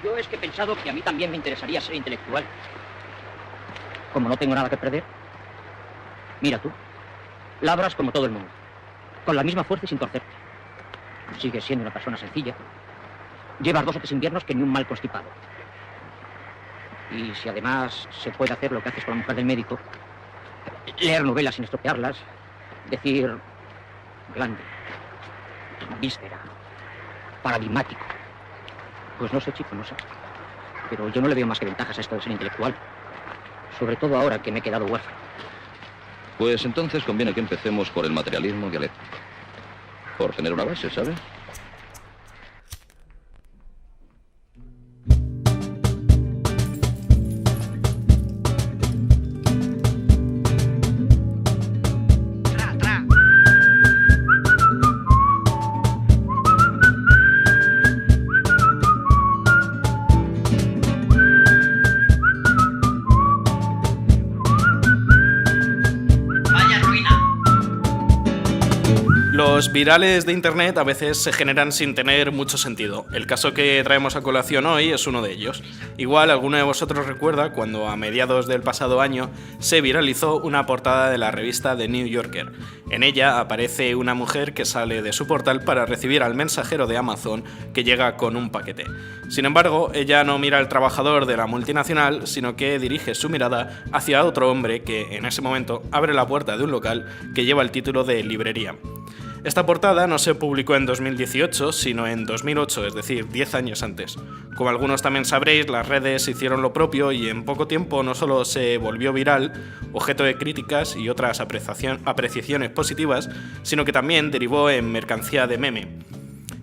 Yo es que he pensado que a mí también me interesaría ser intelectual. Como no tengo nada que perder, mira tú, labras como todo el mundo, con la misma fuerza y sin torcerte. Sigues siendo una persona sencilla. Llevas 2 o 3 inviernos que ni un mal constipado. Y si además se puede hacer lo que haces con la mujer del médico, leer novelas sin estropearlas, decir grande, víspera, paradigmático. Pues no sé, chico, no sé. Pero yo no le veo más que ventajas a esto de ser intelectual. Sobre todo ahora que me he quedado huérfano. Pues entonces conviene que empecemos por el materialismo dialéctico. Por tener una base, ¿sabes? Los virales de Internet a veces se generan sin tener mucho sentido. El caso que traemos a colación hoy es uno de ellos. Igual alguno de vosotros recuerda cuando a mediados del pasado año se viralizó una portada de la revista The New Yorker. En ella aparece una mujer que sale de su portal para recibir al mensajero de Amazon que llega con un paquete. Sin embargo, ella no mira al trabajador de la multinacional, sino que dirige su mirada hacia otro hombre que en ese momento abre la puerta de un local que lleva el título de librería. Esta portada no se publicó en 2018, sino en 2008, es decir, 10 años antes. Como algunos también sabréis, las redes hicieron lo propio y en poco tiempo no solo se volvió viral, objeto de críticas y otras apreciaciones positivas, sino que también derivó en mercancía de meme.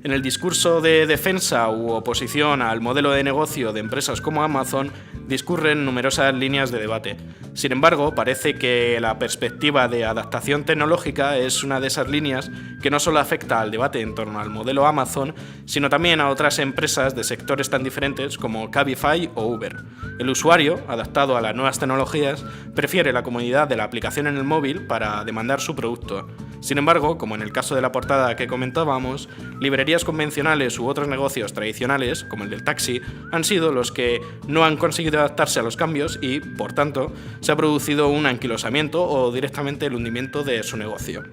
En el discurso de defensa u oposición al modelo de negocio de empresas como Amazon discurren numerosas líneas de debate. Sin embargo, parece que la perspectiva de adaptación tecnológica es una de esas líneas que no solo afecta al debate en torno al modelo Amazon, sino también a otras empresas de sectores tan diferentes como Cabify o Uber. El usuario, adaptado a las nuevas tecnologías, prefiere la comodidad de la aplicación en el móvil para demandar su producto. Sin embargo, como en el caso de la portada que comentábamos, librerías convencionales u otros negocios tradicionales, como el del taxi, han sido los que no han conseguido adaptarse a los cambios y, por tanto, se ha producido un anquilosamiento o directamente el hundimiento de su negocio.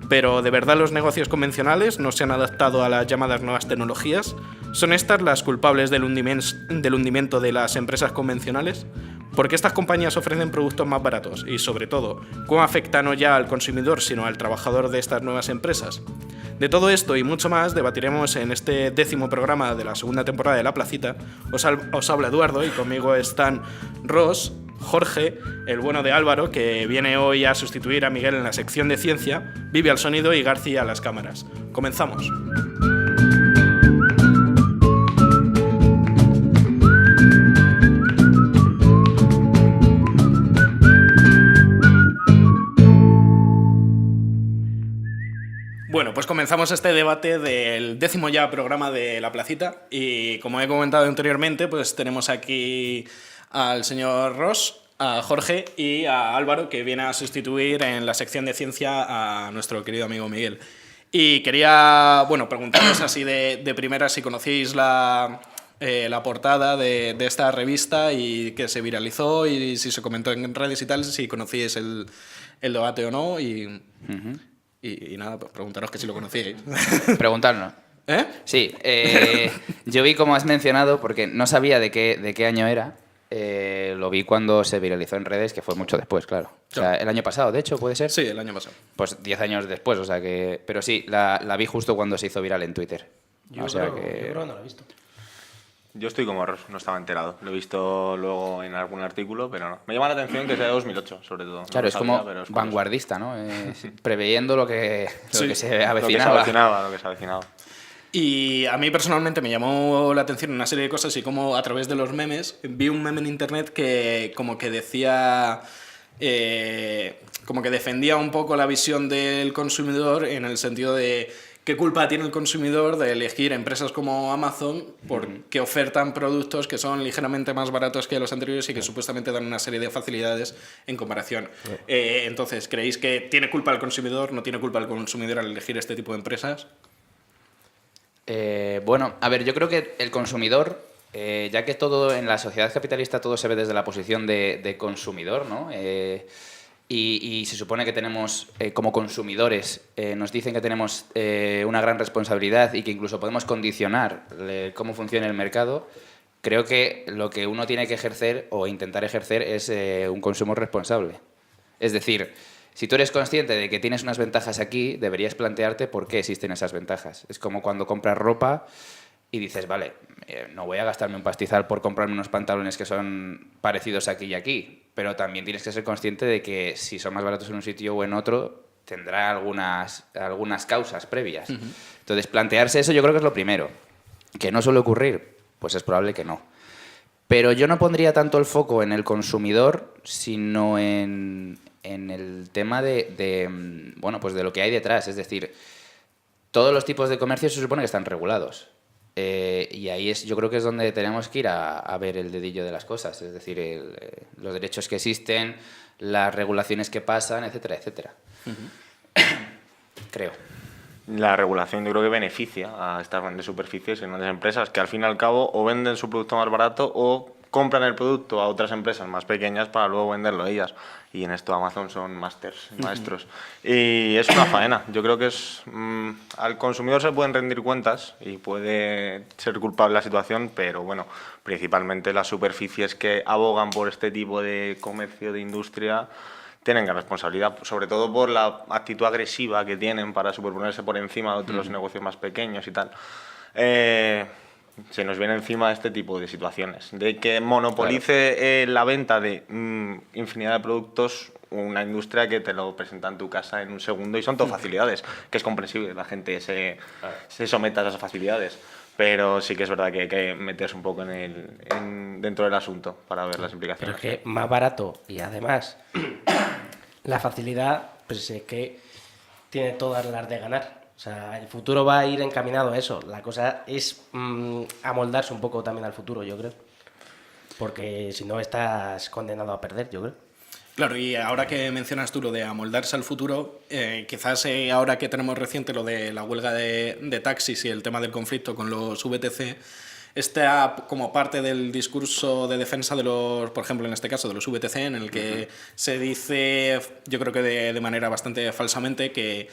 Pero, ¿de verdad los negocios convencionales no se han adaptado a las llamadas nuevas tecnologías? ¿Son estas las culpables del hundimiento de las empresas convencionales? ¿Por qué estas compañías ofrecen productos más baratos? Y, sobre todo, ¿cómo afecta no ya al consumidor, sino al trabajador de estas nuevas empresas? De todo esto y mucho más debatiremos en este 10º programa de la segunda temporada de La Placita. Os habla Eduardo y conmigo están Ross, Jorge, el bueno de Álvaro, que viene hoy a sustituir a Miguel en la sección de ciencia, Vivi al sonido y García a las cámaras. Comenzamos. Bueno, pues comenzamos este debate del 10º ya programa de La Placita y como he comentado anteriormente, pues tenemos aquí al señor Ross, a Jorge y a Álvaro, que viene a sustituir en la sección de ciencia a nuestro querido amigo Miguel. Y quería, bueno, preguntaros así de primera si conocéis la portada de esta revista y que se viralizó y si se comentó en redes y tal, si conocíais el debate o no y nada, pues preguntaros que si lo conocíais. Preguntarnos. ¿Eh? Sí, yo vi como has mencionado, porque no sabía de qué año era, lo vi cuando se viralizó en redes, que fue mucho después, claro. O sea, el año pasado, de hecho, ¿puede ser? Sí, el año pasado. Pues 10 años después, o sea que... Pero sí, la vi justo cuando se hizo viral en Twitter. Yo creo que no la he visto. Yo estoy como Ross, no estaba enterado. Lo he visto luego en algún artículo, pero no. Me llama la atención que sea de 2008, sobre todo. Claro, no es sabía, como pero es vanguardista, ¿no? Preveyendo lo que se avecinaba. Lo que se avecinaba. Y a mí personalmente me llamó la atención una serie de cosas y como a través de los memes, vi un meme en internet que como que decía... como que defendía un poco la visión del consumidor en el sentido de... ¿Qué culpa tiene el consumidor de elegir empresas como Amazon porque ofertan productos que son ligeramente más baratos que los anteriores y que supuestamente dan una serie de facilidades en comparación? Entonces, ¿creéis que tiene culpa el consumidor, no tiene culpa el consumidor al elegir este tipo de empresas? Bueno, a ver, yo creo que el consumidor ya que todo en la sociedad capitalista todo se ve desde la posición de consumidor, ¿no? Y se supone que tenemos, como consumidores, nos dicen que tenemos una gran responsabilidad y que incluso podemos condicionar cómo funciona el mercado. Creo que lo que uno tiene que ejercer o intentar ejercer es un consumo responsable. Es decir, si tú eres consciente de que tienes unas ventajas aquí, deberías plantearte por qué existen esas ventajas. Es como cuando compras ropa y dices, vale, no voy a gastarme un pastizal por comprarme unos pantalones que son parecidos aquí y aquí, pero también tienes que ser consciente de que si son más baratos en un sitio o en otro, tendrá algunas causas previas. Entonces, plantearse eso yo creo que es lo primero. ¿Que no suele ocurrir? Pues es probable que no. Pero yo no pondría tanto el foco en el consumidor, sino en el tema bueno, pues de lo que hay detrás. Es decir, todos los tipos de comercio se supone que están regulados. Y ahí yo creo que es donde tenemos que ir a ver el dedillo de las cosas, es decir, los derechos que existen, las regulaciones que pasan, etcétera, etcétera. Creo. La regulación yo creo que beneficia a estas grandes superficies y grandes empresas que al fin y al cabo o venden su producto más barato o compran el producto a otras empresas más pequeñas para luego venderlo ellas. Y en esto Amazon son maestros. Y es una faena. Yo creo que al consumidor se pueden rendir cuentas y puede ser culpable la situación, pero bueno, principalmente las superficies que abogan por este tipo de comercio, de industria, tienen gran responsabilidad, sobre todo por la actitud agresiva que tienen para superponerse por encima de otros negocios más pequeños y tal. Se nos viene encima este tipo de situaciones, de que monopolice la venta de infinidad de productos una industria que te lo presenta en tu casa en un segundo y son todo facilidades, que es comprensible, la gente se someta a esas facilidades, pero sí que es verdad que hay que meterse un poco dentro del asunto para ver las implicaciones. Pero es que más barato y además la facilidad, pues es que tiene todas las de ganar. O sea, el futuro va a ir encaminado a eso. La cosa es amoldarse un poco también al futuro, yo creo. Porque si no estás condenado a perder, yo creo. Claro, y ahora que mencionas tú lo de amoldarse al futuro, quizás ahora que tenemos reciente lo de la huelga de taxis y el tema del conflicto con los VTC, está como parte del discurso de defensa de los, por ejemplo, en este caso, de los VTC, en el que se dice, yo creo que de manera bastante falsamente, que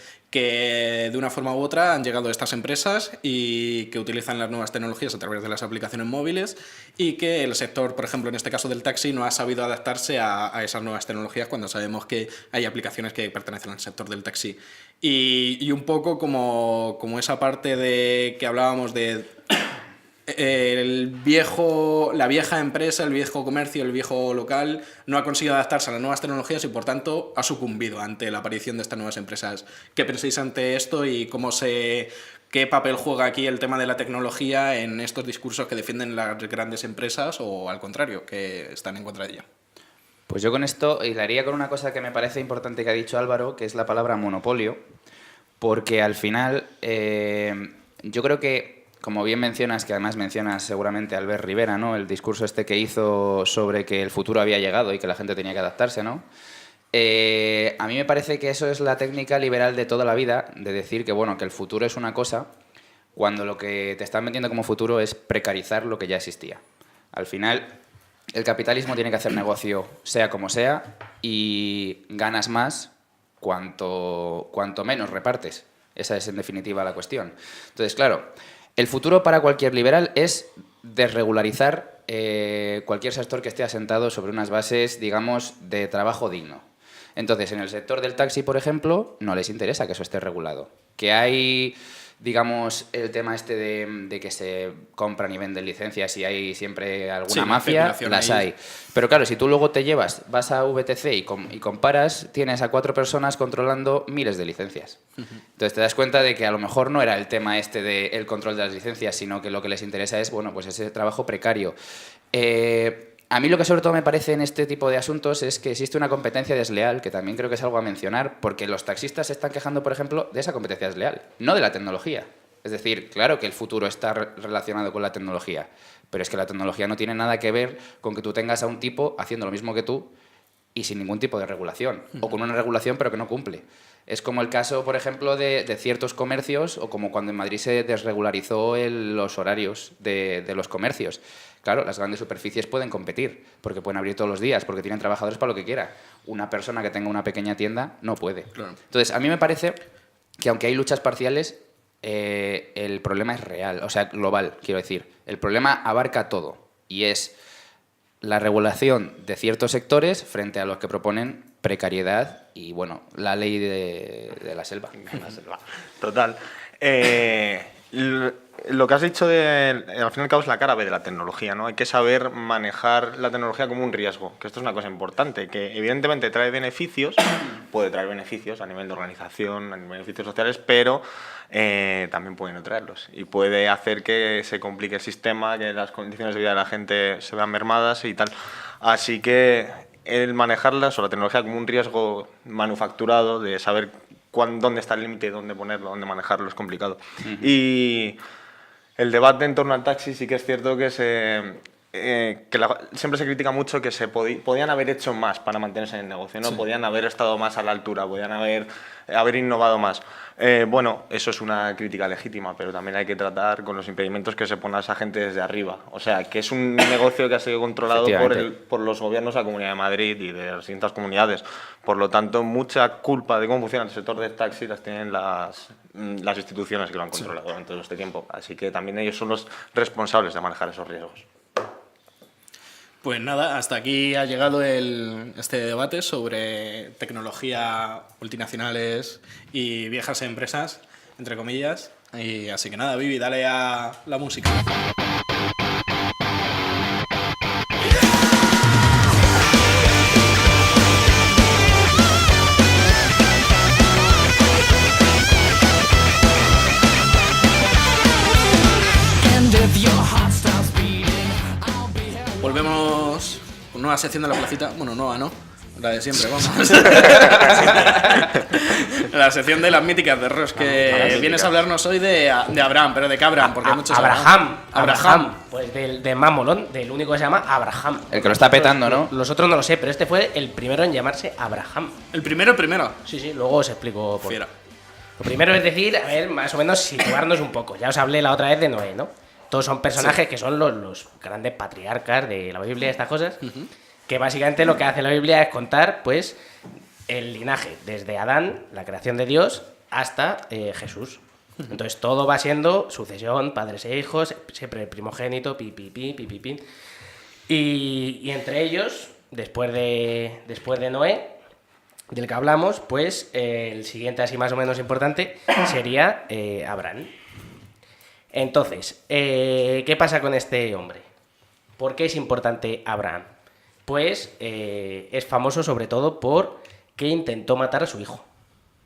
de una forma u otra han llegado estas empresas y que utilizan las nuevas tecnologías a través de las aplicaciones móviles y que el sector, por ejemplo, en este caso del taxi, no ha sabido adaptarse a esas nuevas tecnologías cuando sabemos que hay aplicaciones que pertenecen al sector del taxi. Y un poco como esa parte de que hablábamos de la vieja empresa, el viejo comercio, el viejo local no ha conseguido adaptarse a las nuevas tecnologías y por tanto ha sucumbido ante la aparición de estas nuevas empresas. ¿Qué pensáis ante esto y qué papel juega aquí el tema de la tecnología en estos discursos que defienden las grandes empresas o al contrario, que están en contra de ella? Pues yo con esto hilaría con una cosa que me parece importante que ha dicho Álvaro, que es la palabra monopolio, porque al final yo creo que, como bien mencionas, que además mencionas seguramente a Albert Rivera, ¿no? El discurso este que hizo sobre que el futuro había llegado y que la gente tenía que adaptarse, ¿no? A mí me parece que eso es la técnica liberal de toda la vida, de decir que, bueno, que el futuro es una cosa, cuando lo que te están vendiendo como futuro es precarizar lo que ya existía. Al final, el capitalismo tiene que hacer negocio sea como sea y ganas más cuanto menos repartes. Esa es, en definitiva, la cuestión. Entonces, claro, el futuro para cualquier liberal es desregularizar cualquier sector que esté asentado sobre unas bases, digamos, de trabajo digno. Entonces, en el sector del taxi, por ejemplo, no les interesa que eso esté regulado. Que hay, digamos, el tema este de que se compran y venden licencias y hay siempre alguna mafia, las hay. Pero claro, si tú luego vas a VTC y comparas, tienes a 4 personas controlando miles de licencias. Entonces te das cuenta de que a lo mejor no era el tema este del control de las licencias, sino que lo que les interesa es, bueno, pues ese trabajo precario. A mí lo que sobre todo me parece en este tipo de asuntos es que existe una competencia desleal, que también creo que es algo a mencionar, porque los taxistas se están quejando, por ejemplo, de esa competencia desleal, no de la tecnología. Es decir, claro que el futuro está relacionado con la tecnología, pero es que la tecnología no tiene nada que ver con que tú tengas a un tipo haciendo lo mismo que tú y sin ningún tipo de regulación, o con una regulación pero que no cumple. Es como el caso, por ejemplo, de ciertos comercios, o como cuando en Madrid se desregularizó los horarios de los comercios. Claro, las grandes superficies pueden competir, porque pueden abrir todos los días, porque tienen trabajadores para lo que quiera. Una persona que tenga una pequeña tienda no puede. Claro. Entonces, a mí me parece que aunque hay luchas parciales, el problema es real, o sea, global, quiero decir. El problema abarca todo, y es la regulación de ciertos sectores frente a los que proponen precariedad y, bueno, la ley de la selva. Total. Lo que has dicho al fin y al cabo es la cara B de la tecnología, ¿no? Hay que saber manejar la tecnología como un riesgo, que esto es una cosa importante, que evidentemente trae beneficios, puede traer beneficios a nivel de organización, a nivel de beneficios sociales, pero también puede no traerlos y puede hacer que se complique el sistema, que las condiciones de vida de la gente se vean mermadas y tal. Así que el manejarlas o la tecnología como un riesgo manufacturado, de saber dónde está el límite, dónde ponerlo, dónde manejarlo, es complicado. Y el debate en torno al taxi sí que es cierto que siempre se critica mucho que podían haber hecho más para mantenerse en el negocio, ¿no? Sí. Podían haber estado más a la altura, podían haber innovado más. Bueno, eso es una crítica legítima, pero también hay que tratar con los impedimentos que se ponen a esa gente desde arriba. O sea, que es un negocio que ha sido controlado por los gobiernos de la Comunidad de Madrid y de las distintas comunidades. Por lo tanto, mucha culpa de cómo funciona el sector del taxi las tienen las instituciones que lo han controlado durante todo este tiempo. Así que también ellos son los responsables de manejar esos riesgos. Pues nada, hasta aquí ha llegado este debate sobre tecnología, multinacionales y viejas empresas, entre comillas. Y así que nada, Vivi, dale a la música. Volvemos con nueva sección de la placita. Bueno, nueva, ¿no? La de siempre, vamos. La sección de las míticas de Ross, que vienes a hablarnos hoy de Abraham, pero ¿de qué Abraham? Porque hay muchos Abraham. Pues del más molón, del único que se llama Abraham. El que lo está petando, ¿no? Los otros no lo sé, pero este fue el primero en llamarse Abraham. ¿El primero? Sí, luego os explico por qué. Fiera. Lo primero es decir, a ver, más o menos situarnos un poco. Ya os hablé la otra vez de Noé, ¿no? Todos son personajes que son los grandes patriarcas de la Biblia, estas cosas, que básicamente lo que hace la Biblia es contar, pues, el linaje, desde Adán, la creación de Dios, hasta Jesús. Entonces todo va siendo sucesión, padres e hijos, siempre el primogénito, y entre ellos, después de Noé, del que hablamos, pues el siguiente así más o menos importante sería Abraham. Entonces, ¿qué pasa con este hombre? ¿Por qué es importante Abraham? Pues es famoso sobre todo por que intentó matar a su hijo.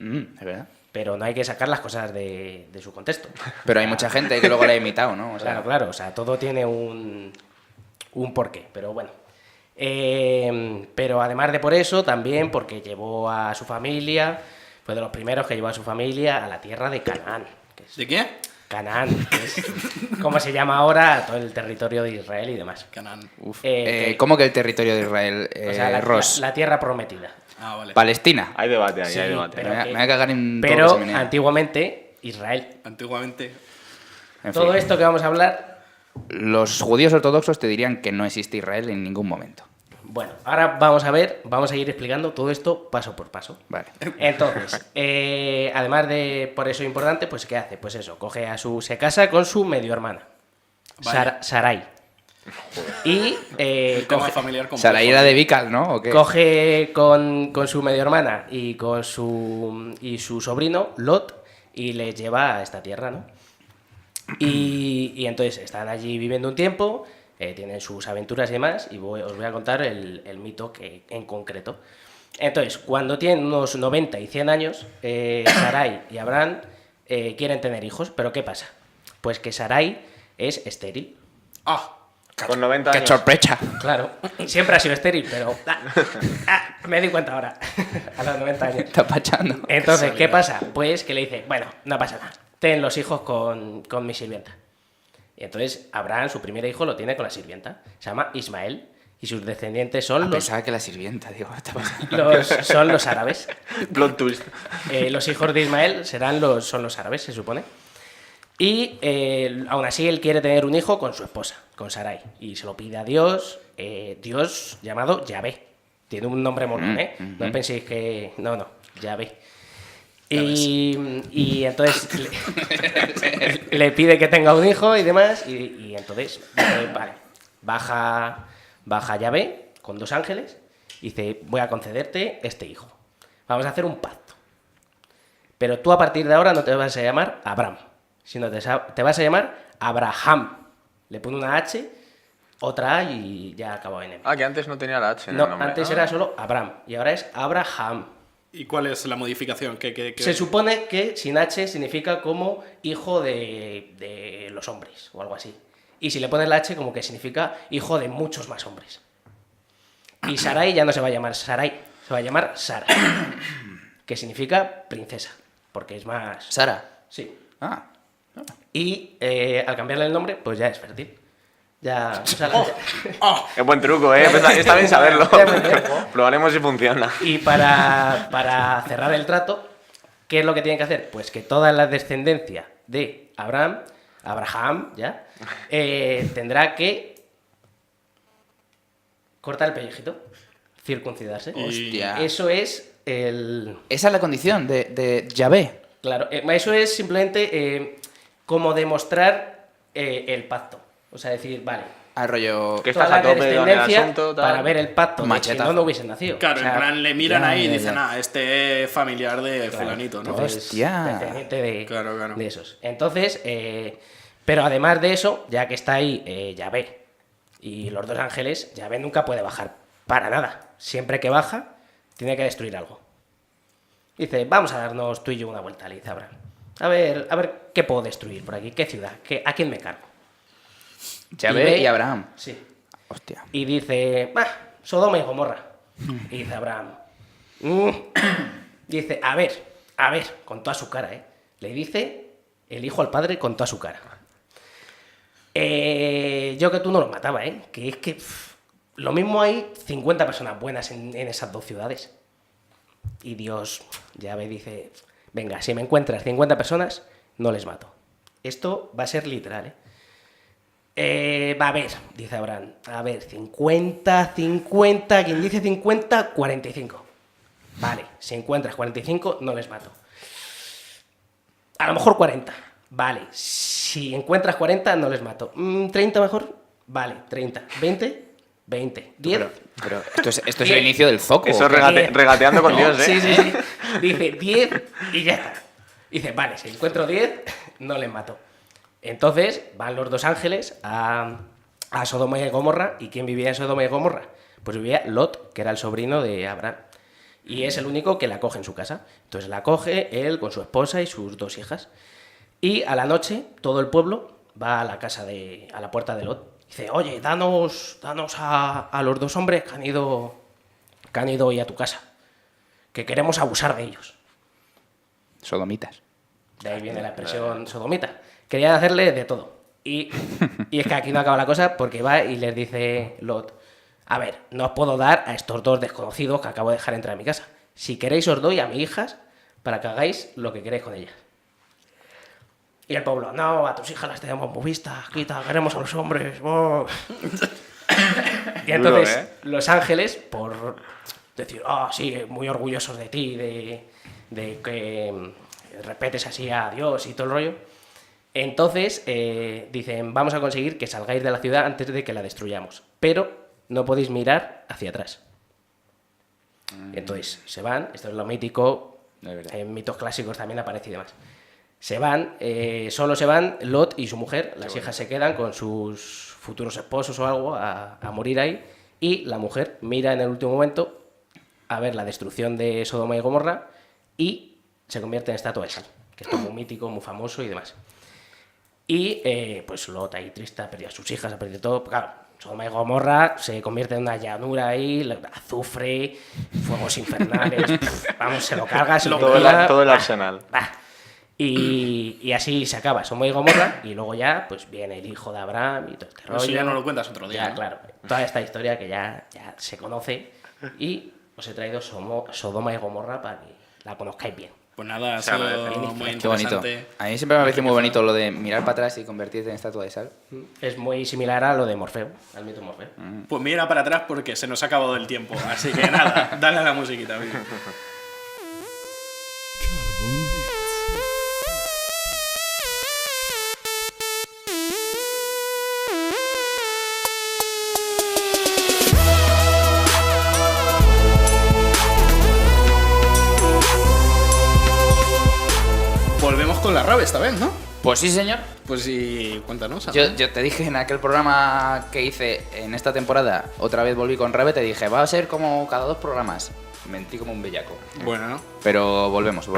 Es verdad. Pero no hay que sacar las cosas de su contexto. Pero hay mucha gente que luego la ha imitado, ¿no? O sea, claro, o sea, todo tiene un porqué, pero bueno. Pero además de por eso, también porque llevó a su familia, fue de los primeros que llevó a su familia a la tierra de Canaán. ¿De qué? Canaán, que es como se llama ahora todo el territorio de Israel y demás. Canaán. ¿Cómo que el territorio de Israel, o sea, Ross? La tierra prometida. Ah, vale. Palestina. Hay debate ahí, Sí, hay debate. pero Me voy a cagar en todo Pero lo que se menea. antiguamente, Israel. Antiguamente. En Todo fin. esto que vamos a hablar, Los judíos ortodoxos te dirían que no existe Israel en ningún momento. bueno, ahora vamos a ir explicando todo esto paso por paso. Vale. Entonces, además de por eso importante, pues ¿qué hace? Pues eso, se casa con su medio hermana, Vaya. Sarai. Y Tema familiar complejo. Sarai era de Vical, ¿no? ¿O qué? coge con su medio hermana y con su sobrino, Lot, y les lleva a esta tierra, ¿no? Y entonces están allí viviendo un tiempo, tienen sus aventuras y demás, y os voy a contar el mito que en concreto. Entonces, cuando tienen unos 90 y 100 años, Sarai y Abraham quieren tener hijos, pero ¿qué pasa? Pues que Sarai es estéril. Ah, Con 90 ¡Qué años. sorpresa! Claro, siempre ha sido estéril, pero me di cuenta ahora, a los 90 años. Está pachando. Entonces, ¿qué pasa? Pues que le dice, bueno, no pasa nada, ten los hijos con mi sirvienta. Y entonces Abraham, su primer hijo, lo tiene con la sirvienta. Se llama Ismael. Y sus descendientes son Pensaba que la sirvienta, digo, ¿qué está pasando? son los árabes. Plot twist. Los hijos de Ismael son los árabes, se supone. Y aún así él quiere tener un hijo con su esposa, con Sarai. Y se lo pide a Dios, Dios llamado Yahvé. Tiene un nombre mormón, ¿eh? No penséis que... No, Yahvé. Y entonces le pide que tenga un hijo y demás. Y entonces dice, vale, baja Yahvé con 2 ángeles y dice, voy a concederte este hijo. Vamos a hacer un pacto. Pero tú a partir de ahora no te vas a llamar Abraham, sino te vas a llamar Abraham. Le pone una H, otra A y ya acabó en M. Ah, que antes no tenía la H en No, el nombre. antes era solo Abraham y ahora es Abraham. ¿Y cuál es la modificación? Se supone que sin H significa como hijo de los hombres o algo así. Y si le pones la H como que significa hijo de muchos más hombres. Y Sarai ya no se va a llamar Sarai, se va a llamar Sara, que significa princesa, porque es más... Sara. Sí. Ah. Y al cambiarle el nombre, pues ya es fértil. Ya... o sea, Es buen truco, ¿eh? Está bien saberlo. Ya me entiendo. Probaremos si funciona. Y para cerrar el trato, ¿qué es lo que tienen que hacer? Pues que toda la descendencia de Abraham, ya, tendrá que cortar el pellejito, circuncidarse. Hostia. Eso es el... Esa es la condición de Yahvé. Claro, eso es simplemente como demostrar el pacto. O sea, decir, vale, Al rollo... Que toda estás la a tope con el descendencia asunto, tal. para ver el pacto, de si Machetazo. no hubiesen nacido. Claro, O sea, en plan, le miran ya, ahí y ya, dicen, ya. este familiar de fulanito, ¿no? Entonces, Hostia. descendiente de, Claro. de esos. Entonces, pero además de eso, ya que está ahí Yahvé y los 2 ángeles, Yahvé nunca puede bajar para nada. Siempre que baja, tiene que destruir algo. Dice, vamos a darnos tú y yo una vuelta, le dice Abraham. A ver qué puedo destruir por aquí, qué ciudad, a quién me cargo. Yahvé ve- y Abraham. Sí. Hostia. Y dice, Sodoma y Gomorra. Y dice Abraham, dice, a ver, con toda su cara, ¿eh? Le dice el hijo al padre con toda su cara. Yo que tú no los mataba, ¿eh? Que es que lo mismo hay 50 personas buenas en esas 2 ciudades. Y Dios, Yahvé dice, venga, si me encuentras 50 personas, no les mato. Esto va a ser literal, ¿eh? Va a ver, dice Abraham, a ver, 50, quien dice 50, 45. Vale, si encuentras 45, no les mato. A lo mejor 40. Vale, si encuentras 40, no les mato. 30 mejor. Vale, 30. 20. 10. Pero esto es el inicio del zoco. Eso ¿o qué? regateando con Dios, ¿eh? Sí. Dice 10 y ya está. Dice, vale, si encuentro 10, no les mato. Entonces van los 2 ángeles a Sodoma y Gomorra. ¿Y quién vivía en Sodoma y Gomorra? Pues vivía Lot, que era el sobrino de Abraham. Y es el único que la acoge en su casa. Entonces la acoge él con su esposa y sus 2 hijas. Y a la noche todo el pueblo va a la casa a la puerta de Lot. Dice, oye, danos a los 2 hombres que han ido hoy a tu casa. Que queremos abusar de ellos. Sodomitas. De ahí viene la expresión sodomita. Querían hacerle de todo. Y es que aquí no acaba la cosa porque va y les dice Lot, a ver, no os puedo dar a estos 2 desconocidos que acabo de dejar entrar a mi casa. Si queréis os doy a mis hijas para que hagáis lo que queréis con ellas. Y el pueblo, no, a tus hijas las tenemos muy vistas, quita, queremos a los hombres. Oh. Y entonces Duro, ¿eh? los ángeles, por decir, sí, muy orgullosos de ti, de que respetes así a Dios y todo el rollo, entonces dicen, vamos a conseguir que salgáis de la ciudad antes de que la destruyamos, pero no podéis mirar hacia atrás. Entonces se van, esto es lo mítico, De verdad. en mitos clásicos también aparece y demás. Se van, solo se van Lot y su mujer, las hijas se quedan con sus futuros esposos o algo a morir ahí, y la mujer mira en el último momento a ver la destrucción de Sodoma y Gomorra y se convierte en estatua de sal, que esto es muy mítico, muy famoso y demás. Y pues Lot ahí triste, ha perdido a sus hijas, ha perdido todo. Claro, Sodoma y Gomorra se convierte en una llanura ahí, azufre, fuegos infernales, vamos, se lo carga, se lo Todo quema. el arsenal. Bah. Y así se acaba Sodoma y Gomorra, y luego ya pues viene el hijo de Abraham y todo este rollo. Eso ya no lo cuentas otro día, Ya, ¿no? claro. Toda esta historia que ya se conoce, y os he traído Sodoma y Gomorra para que la conozcáis bien. Pues nada, ha Se sido agradece. muy Qué bonito. interesante. A mí siempre me parece muy bonito lo de mirar para atrás y convertirte en estatua de sal. Es muy similar a lo de Morfeo, al mito Morfeo. Pues mira para atrás porque se nos ha acabado el tiempo. Así que nada, dale a la musiquita. Vivi. Volvemos con la rave esta vez, ¿no? Pues sí, señor. Pues sí, cuéntanos. Yo te dije en aquel programa que hice en esta temporada, otra vez volví con Rave, te dije, va a ser como cada 2 programas. Mentí como un bellaco. Bueno, ¿no? Pero volvemos.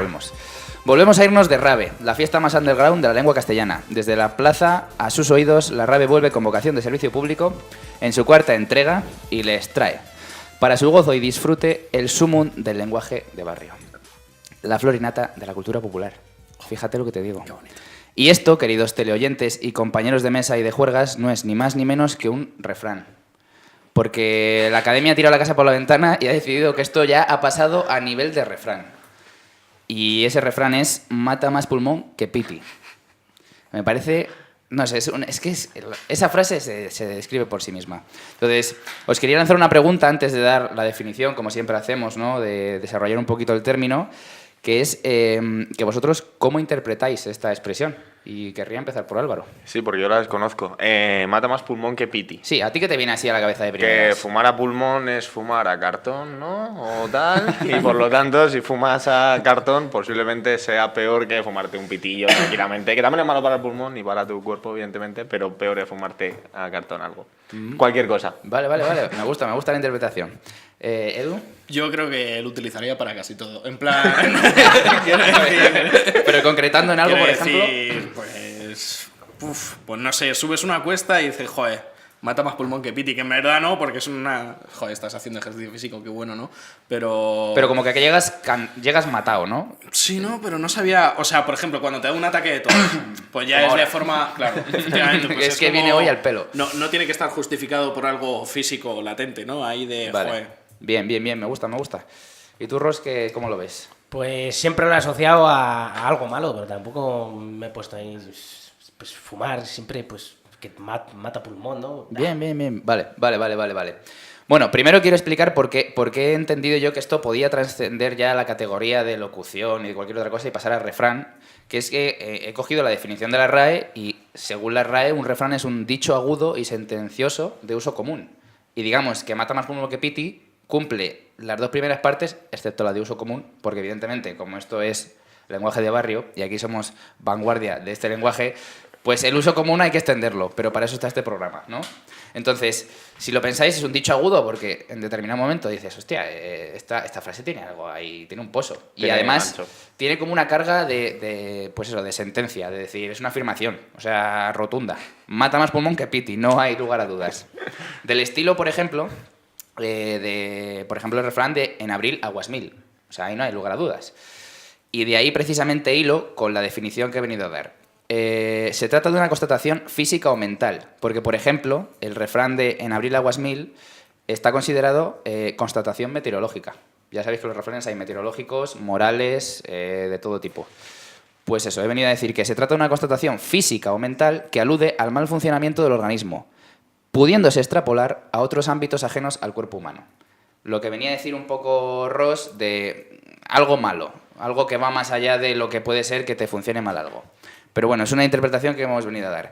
Volvemos a irnos de Rave, la fiesta más underground de la lengua castellana. Desde la plaza a sus oídos, la Rave vuelve con vocación de servicio público en su 4ª entrega y les trae, para su gozo y disfrute, el sumum del lenguaje de barrio. La flor y nata de la cultura popular. Fíjate lo que te digo. Y esto, queridos teleoyentes y compañeros de mesa y de juergas, no es ni más ni menos que un refrán. Porque la academia tira la casa por la ventana y ha decidido que esto ya ha pasado a nivel de refrán. Y ese refrán es, mata más pulmón que piti. Me parece... No sé, esa frase se describe por sí misma. Entonces, os quería lanzar una pregunta antes de dar la definición, como siempre hacemos, ¿no? De desarrollar un poquito el término, que es que vosotros, ¿cómo interpretáis esta expresión? Y querría empezar por Álvaro. Sí, porque yo la desconozco. Mata más pulmón que piti. Sí, ¿a ti qué te viene así a la cabeza de Que primeras? fumar a pulmón es fumar a cartón, ¿no? O tal. Y por lo tanto, si fumas a cartón, posiblemente sea peor que fumarte un pitillo tranquilamente. Que también es malo para el pulmón y para tu cuerpo, evidentemente, pero peor es fumarte a cartón algo. Cualquier cosa. Vale. Me gusta la interpretación. ¿Edu? Yo creo que lo utilizaría para casi todo. En plan... quiero decir... Pero concretando en algo, Quiero por ejemplo... decir, pues no sé, subes una cuesta y dices, joder, mata más pulmón que piti, que en verdad no, porque es una... Joder, estás haciendo ejercicio físico, qué bueno, ¿no? Pero Pero como que llegas matado, ¿no? sí, no, pero no sabía... O sea, por ejemplo, cuando te da un ataque de tos, pues ya Como es ahora. de forma... Claro, efectivamente. Pues Es que como- viene hoy al pelo. No tiene que estar justificado por algo físico latente, ¿no? Ahí de, Vale. joder... Bien, me gusta. ¿Y tú, Ros, cómo lo ves? Pues siempre lo he asociado a algo malo, pero tampoco me he puesto ahí. Pues fumar siempre, pues, que mata pulmón, ¿no? Bien. Vale. Bueno, primero quiero explicar por qué he entendido yo que esto podía trascender ya a la categoría de locución y de cualquier otra cosa y pasar al refrán, que es que he cogido la definición de la RAE y, según la RAE, un refrán es un dicho agudo y sentencioso de uso común. Y digamos que mata más pulmón que piti cumple las 2 primeras partes, excepto la de uso común, porque evidentemente, como esto es lenguaje de barrio, y aquí somos vanguardia de este lenguaje, pues el uso común hay que extenderlo, pero para eso está este programa, ¿no? Entonces, si lo pensáis, es un dicho agudo, porque en determinado momento dices, hostia, esta frase tiene algo ahí, tiene un pozo. Y Tiene además gancho. tiene como una carga pues eso, de sentencia, de decir, es una afirmación, o sea, rotunda. Mata más pulmón que piti, no hay lugar a dudas. Del estilo, por ejemplo, el refrán de en abril aguas mil. O sea, ahí no hay lugar a dudas. Y de ahí precisamente hilo con la definición que he venido a dar. Se trata de una constatación física o mental, porque, por ejemplo, el refrán de en abril aguas mil está considerado constatación meteorológica. Ya sabéis que los refranes hay meteorológicos, morales, de todo tipo. Pues eso, he venido a decir que se trata de una constatación física o mental que alude al mal funcionamiento del organismo, pudiéndose extrapolar a otros ámbitos ajenos al cuerpo humano. Lo que venía a decir un poco Ross de algo malo, algo que va más allá de lo que puede ser que te funcione mal algo. Pero bueno, es una interpretación que hemos venido a dar.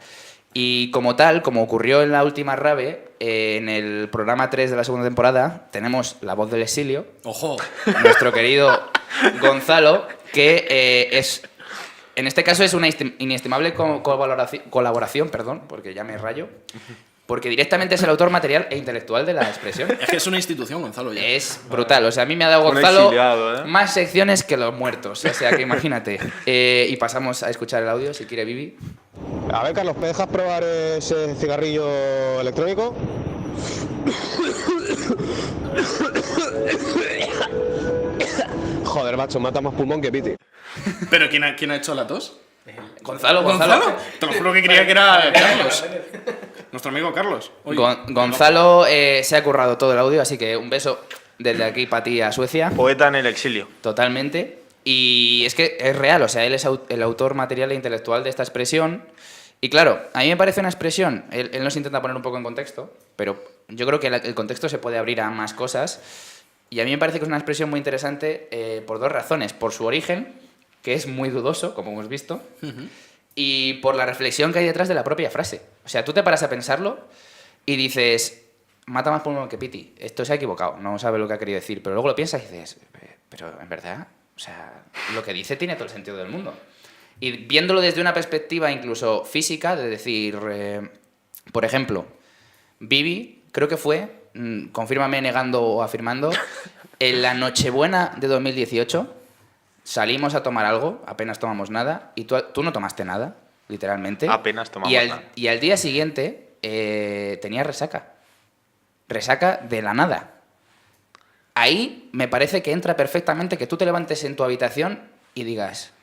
Y como tal, como ocurrió en la última RAVE, en el programa 3 de la segunda temporada, tenemos la voz del exilio, ¡Ojo! nuestro querido Gonzalo, que en este caso es una inestimable colaboración, porque ya me rayo, porque directamente es el autor material e intelectual de la expresión. Es que es una institución, Gonzalo, ya. Es brutal, o sea, a mí me ha dado Un Gonzalo exiliado, ¿eh? más secciones que los muertos, o sea, que imagínate. Y pasamos a escuchar el audio, si quiere Vivi. A ver, Carlos, ¿me dejas probar ese cigarrillo electrónico? Joder, macho, mata más pulmón que piti. ¿Pero quién ha hecho la tos? Gonzalo. Te lo juro que creía que era Carlos. Nuestro amigo Carlos. Oye, Gonzalo se ha currado todo el audio, así que un beso desde aquí para ti a Suecia. Poeta en el exilio. Totalmente. Y es que es real, o sea, él es el autor material e intelectual de esta expresión. Y claro, a mí me parece una expresión, él nos intenta poner un poco en contexto, pero yo creo que el contexto se puede abrir a más cosas. Y a mí me parece que es una expresión muy interesante por dos razones. Por su origen, que es muy dudoso, como hemos visto, y por la reflexión que hay detrás de la propia frase. O sea, tú te paras a pensarlo y dices, mata más pulmón que piti. Esto se ha equivocado, no sabe lo que ha querido decir. Pero luego lo piensas y dices, pero en verdad, o sea, lo que dice tiene todo el sentido del mundo. Y viéndolo desde una perspectiva incluso física, de decir, por ejemplo, Bibi, creo que fue, confírmame negando o afirmando, en la Nochebuena de 2018 salimos a tomar algo, apenas tomamos nada, y tú no tomaste nada, literalmente. Apenas tomamos nada. Y al día siguiente tenía resaca. Resaca de la nada. Ahí me parece que entra perfectamente que tú te levantes en tu habitación y digas,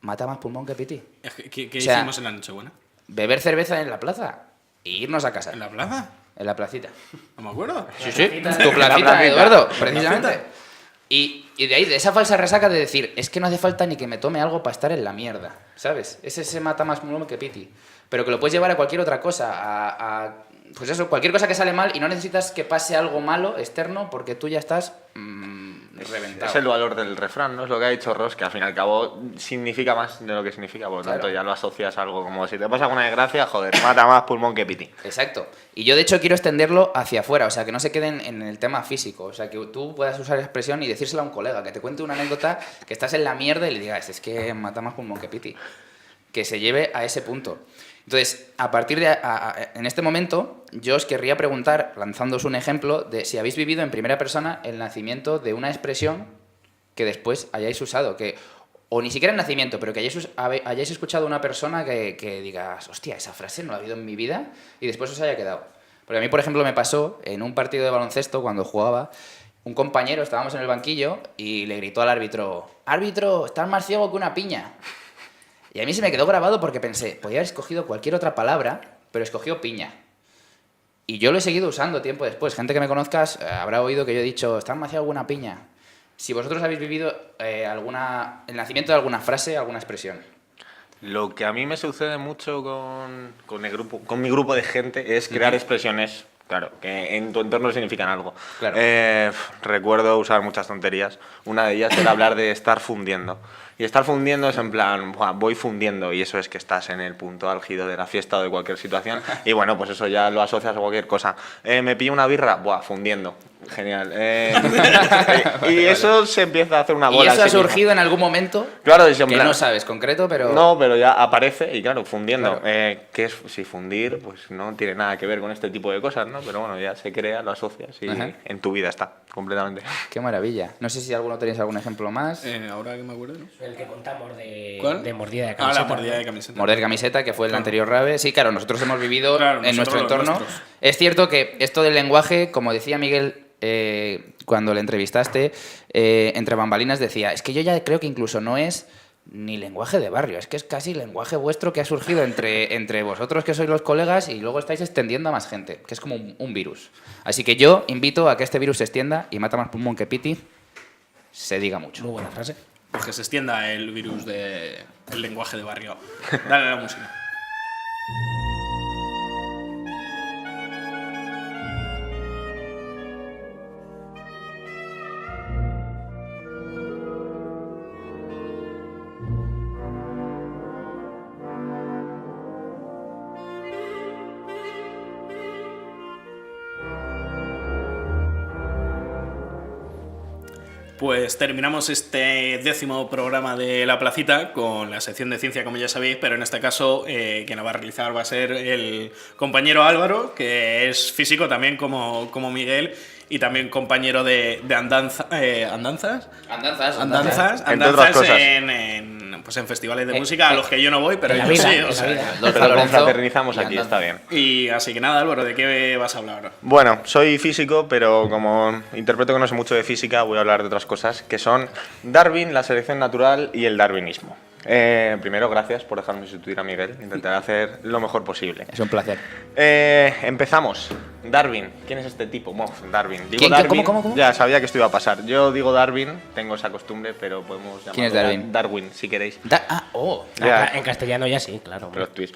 mata más pulmón que piti. ¿Qué O sea, hicimos en la Nochebuena? Beber cerveza en la plaza e irnos a casa. ¿En la plaza? En la placita. No me acuerdo. Sí, tu placita, Eduardo, precisamente. Y de ahí, de esa falsa resaca de decir, es que no hace falta ni que me tome algo para estar en la mierda, ¿sabes? Ese mata más pulmón que piti. Pero que lo puedes llevar a cualquier otra cosa, pues eso, cualquier cosa que sale mal y no necesitas que pase algo malo externo porque tú ya estás reventado. Es el valor del refrán, ¿no? Es lo que ha dicho Ross, que al fin y al cabo significa más de lo que significa, por lo tanto Claro. ya lo asocias a algo como si te pasa alguna desgracia, joder, mata más pulmón que piti. Exacto. Y yo, de hecho, quiero extenderlo hacia afuera, o sea, que no se queden en el tema físico. O sea, que tú puedas usar la expresión y decírsela a un colega, que te cuente una anécdota, que estás en la mierda y le digas, es que mata más pulmón que piti. Que se lleve a ese punto. Entonces, a partir de en este momento, yo os querría preguntar, lanzándoos un ejemplo, de si habéis vivido en primera persona el nacimiento de una expresión que después hayáis usado, o ni siquiera el nacimiento, pero que hayáis escuchado a una persona que digas, hostia, esa frase no la he oído en mi vida, y después os haya quedado. Porque a mí, por ejemplo, me pasó en un partido de baloncesto, cuando jugaba, un compañero, estábamos en el banquillo, y le gritó al árbitro, árbitro, estás más ciego que una piña. Y a mí se me quedó grabado porque pensé, podía haber escogido cualquier otra palabra, pero escogió piña. Y yo lo he seguido usando tiempo después. Gente que me conozcas habrá oído que yo he dicho, ¿estás más ciego que una piña? Si vosotros habéis vivido el nacimiento de alguna frase, alguna expresión. Lo que a mí me sucede mucho con mi grupo de gente es crear expresiones, claro, que en tu entorno significan algo. Claro. Recuerdo usar muchas tonterías. Una de ellas era hablar de estar fundiendo. Y estar fundiendo es en plan, "Buah, voy fundiendo", y eso es que estás en el punto álgido de la fiesta o de cualquier situación. Y bueno, pues eso ya lo asocias a cualquier cosa. Me pillo una birra, buah, fundiendo. Genial. Y eso se empieza a hacer una bola. ¿Y eso ha en sí mismo. surgido en algún momento? Claro, es en Que plan- no sabes concreto, pero... No, pero ya aparece y claro, fundiendo. Claro. ¿Qué es? Si fundir, pues no tiene nada que ver con este tipo de cosas, ¿no? Pero bueno, ya se crea, lo asocias y Ajá. en tu vida está, completamente. Qué maravilla. No sé si alguno tenéis algún ejemplo más. Ahora que me acuerdo, ¿no? El que contamos de, ¿Cuál? de mordida de Ah, camiseta. la mordida de camiseta. Morder camiseta, que fue el anterior rave. Sí, claro, nosotros hemos vivido Claro, en nuestro nosotros entorno. los nuestros. Es cierto que esto del lenguaje, como decía Miguel cuando le entrevistaste, entre bambalinas decía, es que yo ya creo que incluso no es ni lenguaje de barrio, es que es casi lenguaje vuestro que ha surgido entre vosotros que sois los colegas y luego estáis extendiendo a más gente, que es como un virus. Así que yo invito a que este virus se extienda y mata más pulmón que piti, se diga mucho. Muy buena frase. Pues que se extienda el virus del lenguaje de barrio. Dale la música. Pues terminamos este 10º programa de La Placita con la sección de ciencia, como ya sabéis, pero en este caso quien la va a realizar va a ser el compañero Álvaro, que es físico también como Miguel y también compañero de andanzas Andanzas. Entre otras cosas. en pues en festivales de música a los que yo no voy, pero en la ellos vida, sí, en o la sea. vida. Adolfo Pero Lorenzo confraternizamos y aquí, andando. está bien. Y así que nada, Álvaro, ¿de qué vas a hablar ahora? Bueno, soy físico, pero como interpreto que no sé mucho de física, voy a hablar de otras cosas, que son Darwin, la selección natural y el darwinismo. Primero, gracias por dejarme sustituir a Miguel. Intentaré hacer lo mejor posible. Es un placer. Empezamos. Darwin. ¿Quién es este tipo? Bueno, Darwin. Digo ¿Quién? Darwin. ¿Cómo? Ya sabía que esto iba a pasar. Yo digo Darwin, tengo esa costumbre, pero podemos llamarlo ¿Quién es Darwin? Darwin, si queréis. Ah, en castellano ya sí, claro. Plot twist.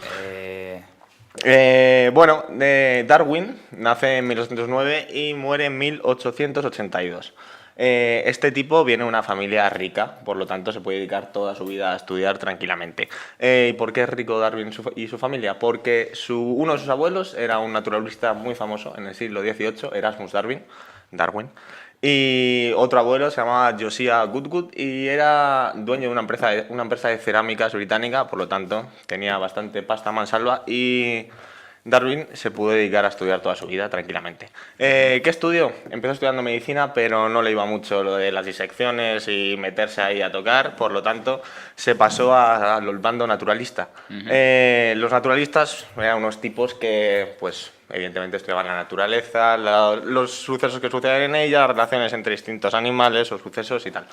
Eh, Darwin nace en 1809 y muere en 1882. Este tipo viene de una familia rica, por lo tanto se puede dedicar toda su vida a estudiar tranquilamente. ¿Y por qué es rico Darwin y su familia? Porque uno de sus abuelos era un naturalista muy famoso en el siglo XVIII, Erasmus Darwin. Y otro abuelo se llamaba Josiah Goodwood y era dueño de una empresa de cerámicas británica, por lo tanto tenía bastante pasta a mansalva y Darwin se pudo dedicar a estudiar toda su vida tranquilamente. ¿Qué estudió? Empezó estudiando medicina, pero no le iba mucho lo de las disecciones y meterse ahí a tocar, por lo tanto se pasó al bando naturalista. Los naturalistas eran unos tipos que, pues, evidentemente estudiaban la naturaleza, los sucesos que suceden en ella, relaciones entre distintos animales o sucesos y tal.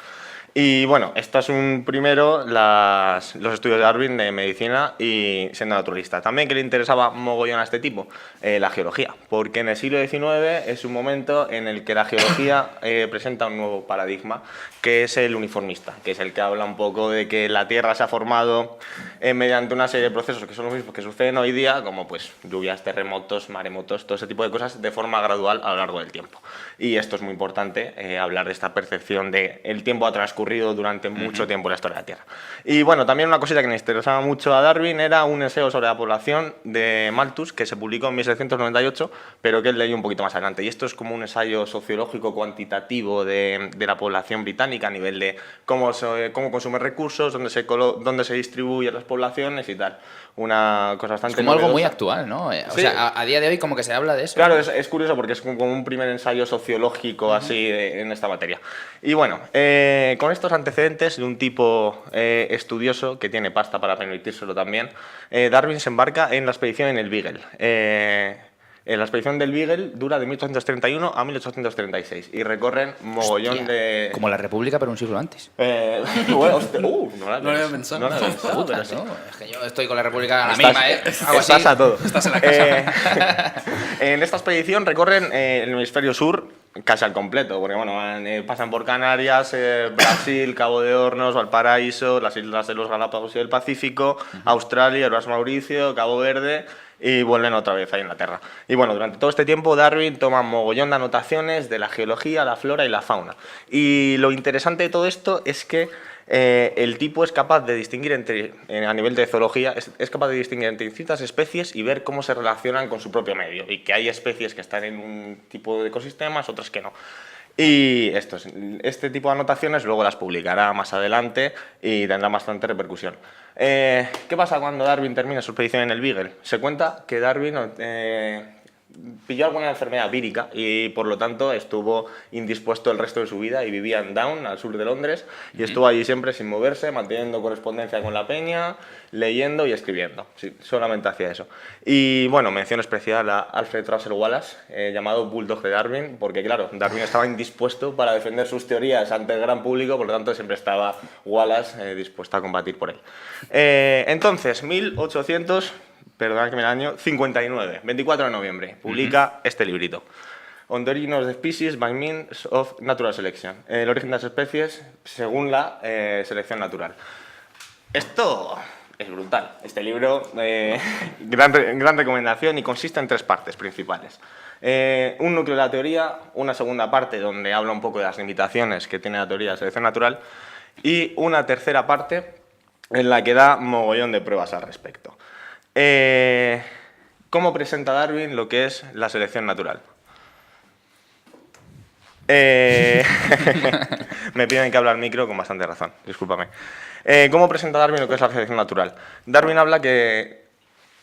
Y bueno, esto es primero los estudios de Darwin de medicina y siendo naturalista. También que le interesaba mogollón a este tipo, la geología, porque en el siglo XIX es un momento en el que la geología presenta un nuevo paradigma, que es el uniformista, que es el que habla un poco de que la Tierra se ha formado mediante una serie de procesos que son los mismos que suceden hoy día, como pues lluvias, terremotos, maremotos, todo ese tipo de cosas de forma gradual a lo largo del tiempo. Y esto es muy importante, hablar de esta percepción de el tiempo ha transcurrido durante mucho tiempo en la historia de la Tierra. Y bueno, también una cosita que me interesaba mucho a Darwin era un ensayo sobre la población de Malthus que se publicó en 1798, pero que él leí un poquito más adelante. Y esto es como un ensayo sociológico cuantitativo de la población británica a nivel de cómo consume recursos, dónde se distribuyen las poblaciones y tal. Una cosa bastante como algo muy novedosa. actual, ¿no? O Sí. sea, a día de hoy como que se habla de eso. Claro, es curioso porque es como un primer ensayo sociológico así en esta materia. Y bueno, con estos antecedentes de un tipo estudioso que tiene pasta para permitírselo también, Darwin se embarca en la expedición en el Beagle. La expedición del Beagle dura de 1831 a 1836 y recorren mogollón Hostia, de... Como la República, pero un siglo antes. Bueno, hostia, no lo había pensado. No lo había pensado, pero sí. ¿no? Es que yo estoy con la República a la Estás- misma, ¿eh? Hago así. Estás a todo. Estás en la casa. En esta expedición recorren el hemisferio sur casi al completo, porque bueno, pasan por Canarias, Brasil, Cabo de Hornos, Valparaíso, las islas de los Galápagos y del Pacífico, Australia, Herbas Mauricio, Cabo Verde y vuelven otra vez a Inglaterra. Y bueno, durante todo este tiempo Darwin toma mogollón de anotaciones de la geología, la flora y la fauna. Y lo interesante de todo esto es que el tipo es capaz de distinguir a nivel de zoología, es capaz de distinguir entre distintas especies y ver cómo se relacionan con su propio medio. Y que hay especies que están en un tipo de ecosistemas, otras que no. Y este tipo de anotaciones luego las publicará más adelante y tendrá bastante repercusión. ¿Qué pasa cuando Darwin termina su expedición en el Beagle? Se cuenta que Darwin pilló alguna enfermedad vírica y por lo tanto estuvo indispuesto el resto de su vida y vivía en Down, al sur de Londres, y estuvo allí siempre sin moverse, manteniendo correspondencia con la peña, leyendo y escribiendo. Sí, solamente hacía eso. Y bueno, mención especial a Alfred Russel Wallace, llamado Bulldog de Darwin, porque claro, Darwin estaba indispuesto para defender sus teorías ante el gran público, por lo tanto siempre estaba Wallace dispuesto a combatir por él. Entonces, 1800... Perdonadme el año, 59, 24 de noviembre, publica este librito. On the Origin of the Species by Means of Natural Selection. El origen de las especies según la selección natural. Esto es brutal. Este libro, gran recomendación y consiste en 3 partes principales. Un núcleo de la teoría, una segunda parte donde habla un poco de las limitaciones que tiene la teoría de selección natural y una tercera parte en la que da mogollón de pruebas al respecto. ¿Cómo presenta Darwin lo que es la selección natural? Me piden que hable al micro con bastante razón, discúlpame. ¿Cómo presenta Darwin lo que es la selección natural? Darwin habla que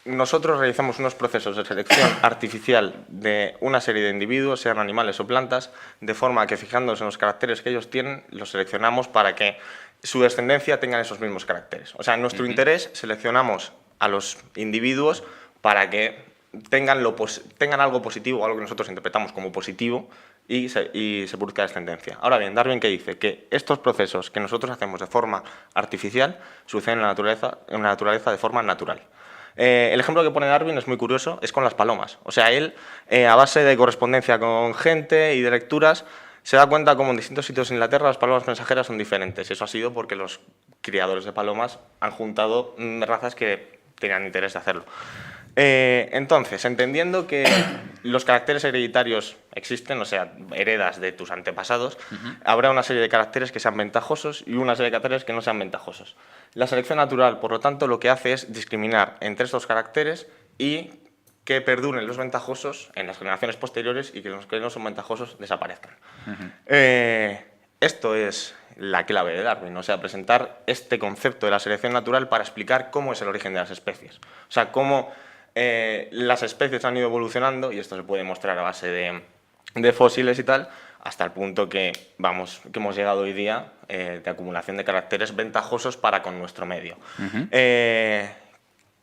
nosotros realizamos unos procesos de selección artificial de una serie de individuos, sean animales o plantas, de forma que fijándonos en los caracteres que ellos tienen, los seleccionamos para que su descendencia tengan esos mismos caracteres. O sea, en nuestro interés seleccionamos a los individuos para que tengan algo positivo, algo que nosotros interpretamos como positivo, y se produzca descendencia. Ahora bien, Darwin, ¿qué dice? Que estos procesos que nosotros hacemos de forma artificial suceden en la naturaleza de forma natural. El ejemplo que pone Darwin es muy curioso, es con las palomas. O sea, él, a base de correspondencia con gente y de lecturas, se da cuenta como en distintos sitios de Inglaterra las palomas mensajeras son diferentes. Eso ha sido porque los criadores de palomas han juntado razas que tenían interés de hacerlo. Entonces, entendiendo que los caracteres hereditarios existen, o sea, heredas de tus antepasados, habrá una serie de caracteres que sean ventajosos y una serie de caracteres que no sean ventajosos. La selección natural, por lo tanto, lo que hace es discriminar entre estos caracteres y que perduren los ventajosos en las generaciones posteriores y que los que no son ventajosos desaparezcan. Esto es la clave de Darwin, o sea, presentar este concepto de la selección natural para explicar cómo es el origen de las especies. O sea, cómo las especies han ido evolucionando, y esto se puede mostrar a base de fósiles y tal, hasta el punto que hemos llegado hoy día de acumulación de caracteres ventajosos para con nuestro medio.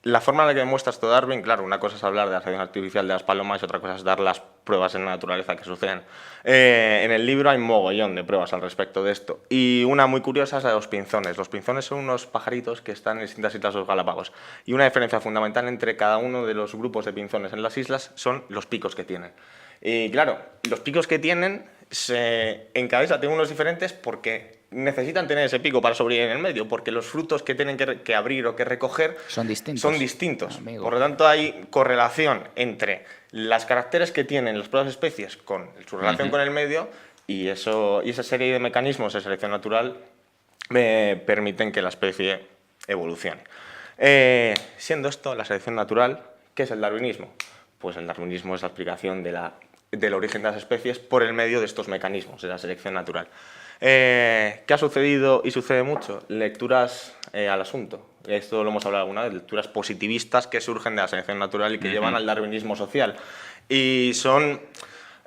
La forma en la que demuestra esto Darwin, claro, una cosa es hablar de la selección artificial de las palomas y otra cosa es dar las pruebas en la naturaleza que suceden. En el libro hay mogollón de pruebas al respecto de esto. Y una muy curiosa es la de los pinzones. Los pinzones son unos pajaritos que están en distintas islas de los Galápagos. Y una diferencia fundamental entre cada uno de los grupos de pinzones en las islas son los picos que tienen. Y claro, los picos que tienen, en cada isla tienen unos diferentes porque necesitan tener ese pico para sobrevivir en el medio, porque los frutos que tienen que abrir o que recoger son distintos. Amigo. Por lo tanto, hay correlación entre los caracteres que tienen las propias especies con su relación con el medio y esa serie de mecanismos de selección natural permiten que la especie evolucione. Siendo esto la selección natural, ¿qué es el darwinismo? Pues el darwinismo es la explicación del origen de las especies por el medio de estos mecanismos de la selección natural. ¿Qué ha sucedido y sucede mucho? Lecturas al asunto. Esto lo hemos hablado alguna vez, lecturas positivistas que surgen de la selección natural y que llevan al darwinismo social. Y son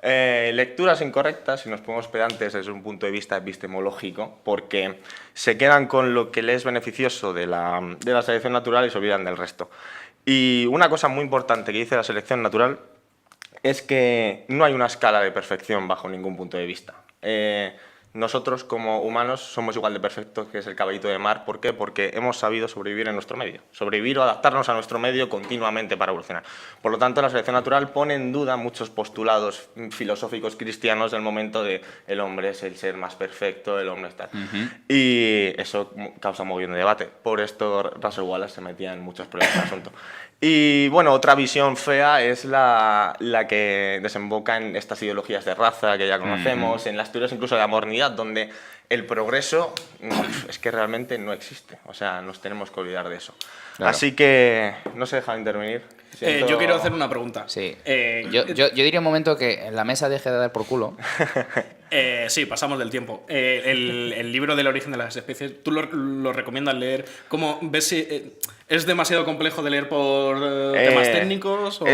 lecturas incorrectas, si nos ponemos pedantes desde un punto de vista epistemológico, porque se quedan con lo que les es beneficioso de la selección natural y se olvidan del resto. Y una cosa muy importante que dice la selección natural es que no hay una escala de perfección bajo ningún punto de vista. Nosotros, como humanos, somos igual de perfectos que es el caballito de mar. ¿Por qué? Porque hemos sabido sobrevivir en nuestro medio. Sobrevivir o adaptarnos a nuestro medio continuamente para evolucionar. Por lo tanto, la selección natural pone en duda muchos postulados filosóficos cristianos del momento de el hombre es el ser más perfecto, el hombre está... Y eso causa un montón de debate. Por esto Russell Wallace se metía en muchos problemas del asunto. Y bueno, otra visión fea es la que desemboca en estas ideologías de raza que ya conocemos, en las teorías incluso de la modernidad, donde el progreso es que realmente no existe. O sea, nos tenemos que olvidar de eso. Claro. Así que no se deja de intervenir. Yo quiero hacer una pregunta. Sí. Yo diría un momento que la mesa deje de dar por culo. Sí, pasamos del tiempo. El libro del origen de las especies, ¿tú lo recomiendas leer? ¿Cómo ves si es demasiado complejo de leer por temas técnicos? ¿O?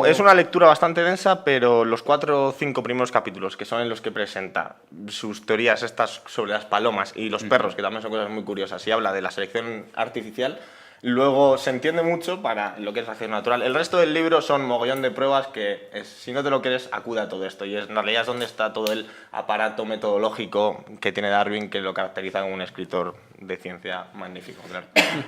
Es una lectura bastante densa, pero los 4 o 5 primeros capítulos, que son en los que presenta sus teorías estas sobre las palomas y los perros, que también son cosas muy curiosas, y habla de la selección artificial, luego se entiende mucho para lo que es la selección natural. El resto del libro son mogollón de pruebas que, si no te lo crees, acude a todo esto. Y en realidad es donde está todo el aparato metodológico que tiene Darwin, que lo caracteriza como un escritor de ciencia magnífico, claro.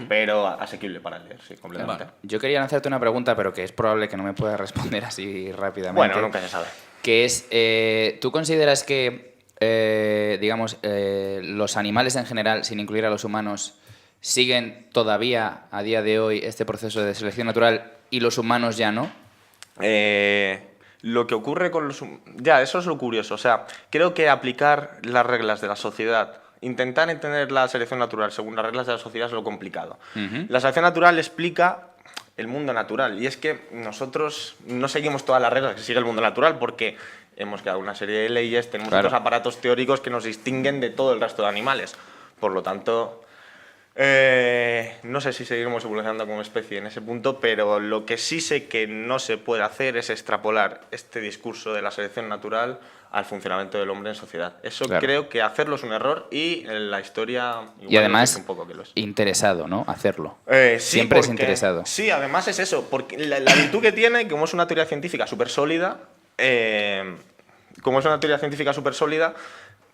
Pero asequible para leer, sí, completamente. Vale. Yo quería lanzarte una pregunta, pero que es probable que no me puedas responder así rápidamente. Bueno, nunca se sabe. Que es, ¿tú consideras que, los animales en general, sin incluir a los humanos, siguen todavía a día de hoy este proceso de selección natural y los humanos ya no? Lo que ocurre con los... Ya, eso es lo curioso. O sea, creo que aplicar las reglas de la sociedad, intentar entender la selección natural según las reglas de la sociedad es lo complicado. La selección natural explica el mundo natural. Y es que nosotros no seguimos todas las reglas que sigue el mundo natural porque hemos creado una serie de leyes, tenemos otros aparatos teóricos que nos distinguen de todo el resto de animales. Por lo tanto... No sé si seguiremos evolucionando como especie en ese punto, pero lo que sí sé que no se puede hacer es extrapolar este discurso de la selección natural al funcionamiento del hombre en sociedad. Eso Claro. creo que hacerlo es un error y la historia igual Y además, nos dice un poco que lo es. interesado, ¿no? Hacerlo. Sí, Siempre es porque- interesado. Sí, además es eso, porque la virtud que tiene, como es una teoría científica súper sólida,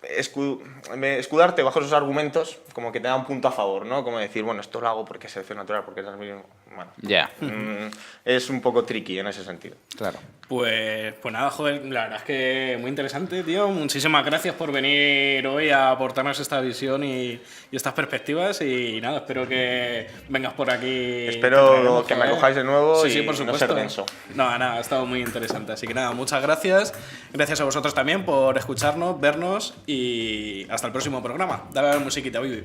escudarte bajo esos argumentos como que te da un punto a favor, ¿no? Como decir, bueno, esto lo hago porque es selección natural, porque es bueno, Ya, es un poco tricky en ese sentido. claro. Pues nada, joder, la verdad es que muy interesante, tío. Muchísimas gracias por venir hoy a aportarnos esta visión y estas perspectivas. Y nada, espero que vengas por aquí. Espero Te traeremos, que me joder. acojáis de nuevo Sí, y por no supuesto. ser denso. No, nada, ha estado muy interesante. Así que nada, muchas gracias. Gracias a vosotros también por escucharnos, vernos y hasta el próximo programa. Dale a la musiquita, Vivi.